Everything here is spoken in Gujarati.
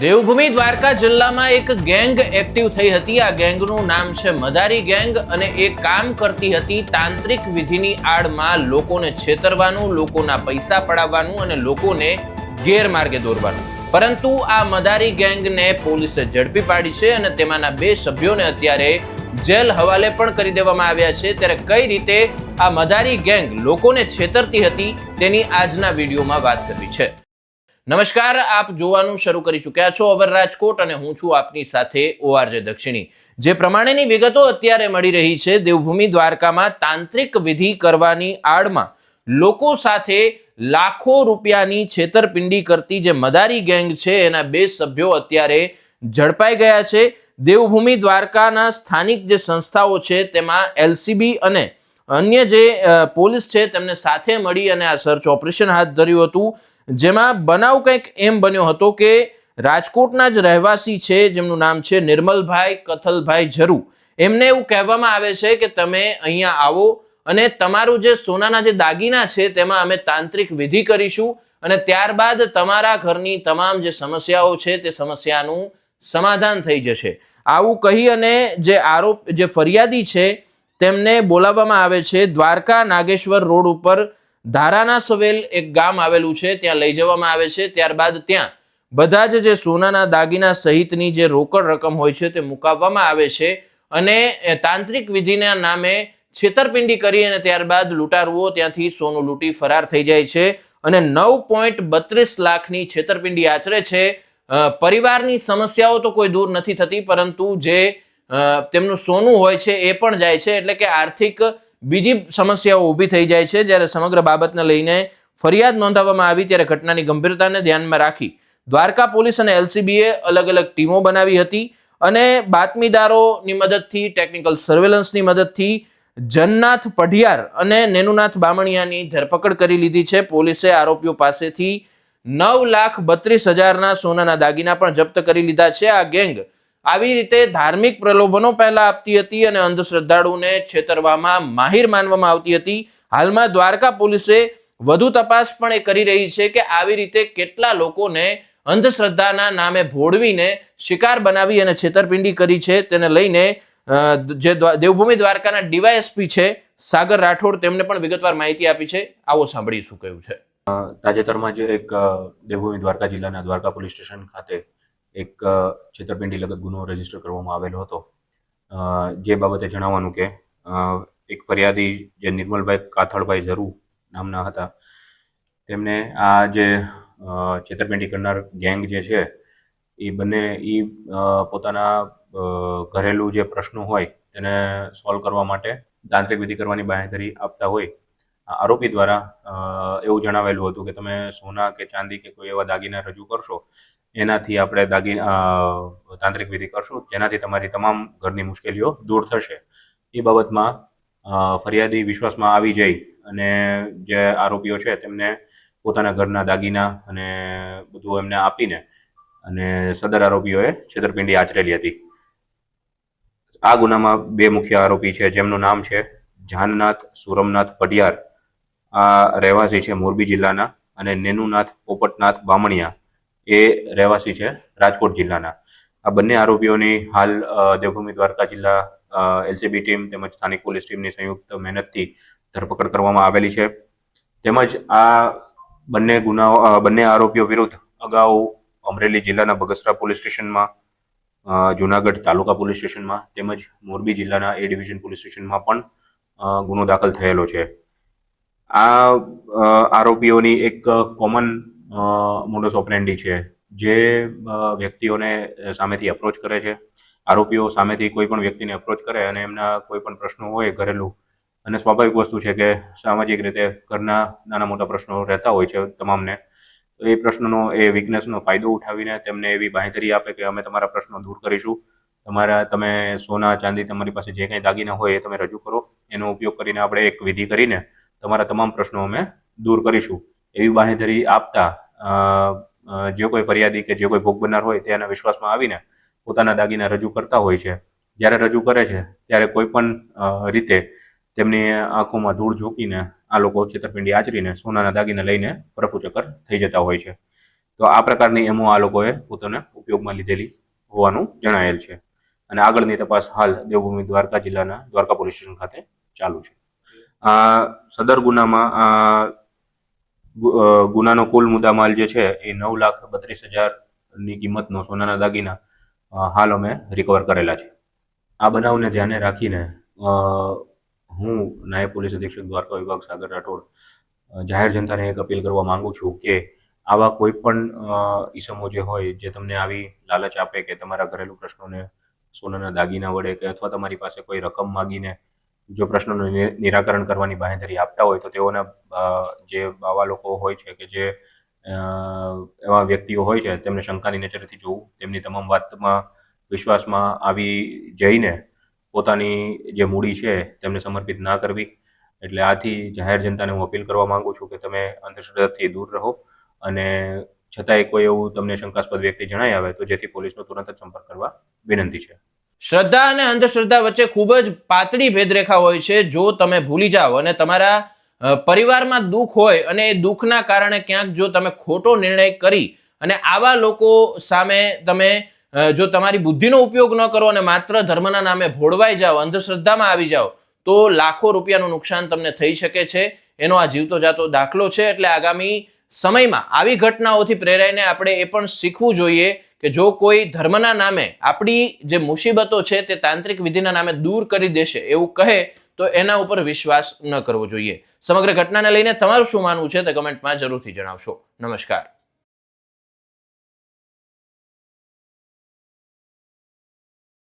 દેવભૂમિ દ્વારકા જિલ્લામાં એક ગેંગ એક્ટિવ થઈ હતી। આ ગેંગનું નામ છે મદારી ગેંગ અને એ કામ કરતી હતી તાંત્રિક વિધિની આડમાં લોકોને છેતરવાનું, લોકોના પૈસા પડાવવાનું અને લોકોને ગેરમાર્ગે દોરવાનું। પરંતુ આ મદારી ગેંગને પોલીસે ઝડપી પાડી છે અને તેમાંના 2 સભ્યોને અત્યારે જેલ હવાલે પણ કરી દેવામાં આવ્યા છે। ત્યારે કઈ રીતે આ મદારી ગેંગ લોકોને છેતરતી હતી તેની આજના વિડીયોમાં વાત કરવી છે। નમસ્કાર, આપ જોવાનું શરૂ કરી ચૂક્યા છો અવર રાજકોટ અને હું છું આપની સાથે ORJ દક્ષિણી। જે પ્રમાણેની વિગતો અત્યારે મળી રહી છે, દેવભૂમિ દ્વારકામાં તાંત્રિક વિધિ કરવાની આડમાં લોકો સાથે લાખો રૂપિયાની છેતરપિંડી કરતી જે મદારી ગેંગ છે એના 2 સભ્યો અત્યારે ઝડપાઈ ગયા છે। દેવભૂમિ દ્વારકાના સ્થાનિક જે સંસ્થાઓ છે તેમાં LCB અને અન્ય જે પોલીસ છે તેમને સાથે મળી અને આ સર્ચ ઓપરેશન હાથ ધર્યું હતું। જેમાં બનાવ કંઈક એમ બન્યો હતો કે રાજકોટના જ રહેવાસી છે જેમનું નામ છે નિર્મલભાઈ કથલભાઈ ઝરુ। એમને એવું કહેવામાં આવે છે કે તમે અહીંયા આવો અને તમારું જે સોનાના જે દાગીના છે તેમાં અમે તાંત્રિક વિધિ કરીશું અને ત્યારબાદ તમારા ઘરની તમામ જે સમસ્યાઓ છે તે સમસ્યાનું સમાધાન થઈ જશે। આવું કહી અને જે ફરિયાદી છે તેમને બોલાવવામાં આવે છે। દ્વારકા નાગેશ્વર રોડ ઉપર ધારાના સવેલ એક ગામ આવેલું છે, ત્યાં લઈ જવામાં આવે છે। ત્યારબાદ ત્યાં બધા જ જે સોનાના દાગીના સહિતની જે રોકડ રકમ હોય છે તે મુકાવવામાં આવે છે અને તાંત્રિક વિધિના નામે છેતરપિંડી કરી અને ત્યારબાદ લૂંટારુઓ ત્યાંથી સોનું લૂંટી ફરાર થઈ જાય છે અને 9.32 લાખની છેતરપિંડી આચરે છે। પરિવારની સમસ્યાઓ તો કોઈ દૂર નથી થતી, પરંતુ જે તેમનું સોનું હોય છે એ પણ જાય છે, એટલે કે આર્થિક બીજી સમસ્યાઓ ઊભી થઈ જાય છે। જ્યારે સમગ્ર બાબતને લઈને ફરિયાદ નોંધાવવામાં આવી ત્યારે ઘટનાની ગંભીરતાને ધ્યાનમાં રાખી દ્વારકા પોલીસ અને LCBએ અલગ અલગ ટીમો બનાવી હતી અને બાતમીદારોની મદદથી, ટેકનિકલ સર્વેલન્સની મદદથી જન્નાથ પઢિયાર અને નેનુનાથ બામણિયાની ધરપકડ કરી લીધી છે। પોલીસે આરોપીઓ પાસેથી 9,32,000ના સોનાના દાગીના પણ જપ્ત કરી લીધા છે। આ ગેંગ આવી રીતે ધાર્મિક પ્રલોભનો પહેલા આપતી હતી અને અંધશ્રદ્ધાળુને છેતરવામાં માહિર માનવામાં આવતી હતી। હાલમાં દ્વારકા પોલીસે વધુ તપાસ પણ એ કરી રહી છે કે આવી રીતે કેટલા લોકોને અંધશ્રદ્ધાના નામે ભોળવીને શિકાર બનાવી અને છેતરપિંડી કરી છે। તેને લઈને જે દેવભૂમિ દ્વારકાના DYSP છે સાગર રાઠોડ, તેમને પણ વિગતવાર માહિતી આપી છે। આવો સાંભળી શું કહ્યું છે। તાજેતરમાં જ એક દેવભૂમિ દ્વારકા જિલ્લાના દ્વારકા પોલીસ સ્ટેશન ખાતે એક છેતરપિંડી લગત ગુનો રજીસ્ટર કરવામાં આવેલો હતો। જે બાબતે જણાવવાનું કે એક ફરિયાદી જે નિર્મલભાઈ કાથળભાઈ ઝરુ નામના હતા, તેમને આ જે છેતરપિંડી કરનાર ગેંગ જે છે એ પોતાના ઘરેલું જે પ્રશ્નો હોય તેને સોલ્વ કરવા માટે તાંત્રિક વિધિ કરવાની બાંહેધરી આપતા હોય આરોપી દ્વારા એવું જણાવેલું હતું કે તમે સોના કે ચાંદી કે કોઈ એવા દાગીના રજૂ કરશો, એનાથી આપણે તાંત્રિક વિધિ કરશું, જેનાથી તમારી તમામ ઘરની મુશ્કેલીઓ દૂર થશે। એ બાબતમાં ફરિયાદી વિશ્વાસમાં આવી જઈ અને જે આરોપીઓ છે તેમને પોતાના ઘરના દાગીના અને બધું એમને આપીને અને સદર આરોપીઓએ છેતરપિંડી આચરેલી હતી। આ ગુનામાં 2 મુખ્ય આરોપી છે, જેમનું નામ છે જાનનાથ સુરમનાથ પઢિયાર, આ રહેવાસી છે મોરબી જિલ્લાના, અને નેનુનાથ પોપટનાથ બામણિયા, એ રહેવાસી છે રાજકોટ જિલ્લાના। આ બંને આરોપીઓની હાલ દેવભૂમિ દ્વારકા જિલ્લા LCB ટીમ તેમજ સ્થાનિક પોલીસ ટીમની સંયુક્ત મહેનતથી ધરપકડ કરવામાં આવેલી છે। તેમજ આ બંને આરોપીઓ વિરુદ્ધ અગાઉ અમરેલી જિલ્લાના બગસરા પોલીસ સ્ટેશનમાં, જુનાગઢ તાલુકા પોલીસ સ્ટેશનમાં તેમજ મોરબી જિલ્લાના A ડિવિઝન પોલીસ સ્ટેશનમાં પણ ગુનો દાખલ થયેલો છે। આ આરોપીઓની એક કોમન મોડસ ઓપરેન્ડી છે, જે વ્યક્તિઓને સામેથી અપ્રોચ કરે છે। આરોપીઓ સામેથી કોઈ પણ વ્યક્તિને અપ્રોચ કરે અને એમના કોઈ પણ પ્રશ્નો હોય ઘરેલું, અને સ્વાભાવિક વસ્તુ છે કે સામાજિક રીતે ઘરના નાના મોટા પ્રશ્નો રહેતા હોય છે તમામને, એ પ્રશ્નનો એ વીકનેસનો ફાયદો ઉઠાવીને તેમને એવી બાંહેધરી આપે કે અમે તમારા પ્રશ્નો દૂર કરીશું, તમે સોના ચાંદી તમારી પાસે જે કંઈ દાગીના હોય એ તમે રજૂ કરો, એનો ઉપયોગ કરીને આપણે એક વિધિ કરીને તમારા તમામ પ્રશ્નો અમે દૂર કરીશું, એવી બાંહેધરી આપતા જે કોઈ ફરિયાદી કે જે કોઈ ભોગ બનનાર હોય તે એના વિશ્વાસમાં આવીને પોતાના દાગીના રજૂ કરતા હોય છે। જ્યારે રજૂ કરે છે ત્યારે કોઈ પણ રીતે તેમની આંખોમાં ધૂળ ઝોકીને આ લોકો છેતરપિંડી આચરીને સોનાના દાગીના લઈને ફરફુ ચક્કર થઈ જતા હોય છે। તો આ પ્રકારની એમો આ લોકોએ પોતાને ઉપયોગમાં લીધેલી હોવાનું જણાયેલ છે અને આગળની તપાસ હાલ દેવભૂમિ દ્વારકા જિલ્લાના દ્વારકા પોલીસ સ્ટેશન ખાતે ચાલુ છે. સદર ગુનામાં ગુનાનો કુલ મુદ્દામાલ જે છે એ 9,32,000ની કિંમતનો સોનાના દાગીના હાલ અમે રિકવર કરેલા છે. આ બનાવને ધ્યાને રાખીને હું નાયબ પોલીસ અધિક્ષક દ્વારકા વિભાગ સાગર રાઠોડ જાહેર જનતાને એક અપીલ કરવા માંગુ છું કે આવા કોઈ પણ ઈસમો જે હોય જે તમને આવી લાલચ આપે કે તમારા ઘરેલું પ્રશ્નોને સોનાના દાગીના વડે કે અથવા તમારી પાસે કોઈ રકમ માગીને જો પ્રશ્નોનું નિરાકરણ કરવાની બાંહેધરી આપતા હોય તો તેઓના જે આવા લોકો હોય છે કે જે એવા વ્યક્તિઓ હોય છે તેમને શંકાની નજરેથી જોવું, તેમની તમામ વાતમાં વિશ્વાસમાં આવી જઈને પોતાની જે મૂડી છે તેમને સમર્પિત ના કરવી. એટલે આથી જાહેર જનતાને હું અપીલ કરવા માંગુ છું કે તમે અંધશ્રદ્ધાથી દૂર રહો અને છતાંય કોઈ એવું તમને શંકાસ્પદ વ્યક્તિ જણાઈ આવે તો જેથી પોલીસનો તુરંત જ સંપર્ક કરવા વિનંતી છે. શ્રદ્ધા અને અંધશ્રદ્ધા વચ્ચે ખૂબ જ પાતળી ભેદરેખા હોય છે. જો તમે ભૂલી જાઓ અને તમારા પરિવારમાં દુઃખ હોય અને એ દુઃખના કારણે ક્યાંક જો તમે ખોટો નિર્ણય કરી અને આવા લોકો સામે તમે જો તમારી બુદ્ધિનો ઉપયોગ ન કરો અને માત્ર ધર્મના નામે ભોળવાઈ જાઓ, અંધશ્રદ્ધામાં આવી જાઓ તો લાખો રૂપિયાનું નુકસાન તમને થઈ શકે છે. એનો આ જીવતો જાતો દાખલો છે. એટલે આગામી સમયમાં આવી ઘટનાઓથી પ્રેરાઈને આપણે એ પણ શીખવું જોઈએ કે જો કોઈ ધર્મના નામે આપણી જે મુસીબતો છે તે તાંત્રિક વિધિના નામે દૂર કરી દેશે એવું કહે તો એના ઉપર વિશ્વાસ ન કરવો જોઈએ. સમગ્ર ઘટનાને લઈને તમારું શું માનવું છે તે કમેન્ટમાં જરૂરથી જણાવશો. નમસ્કાર.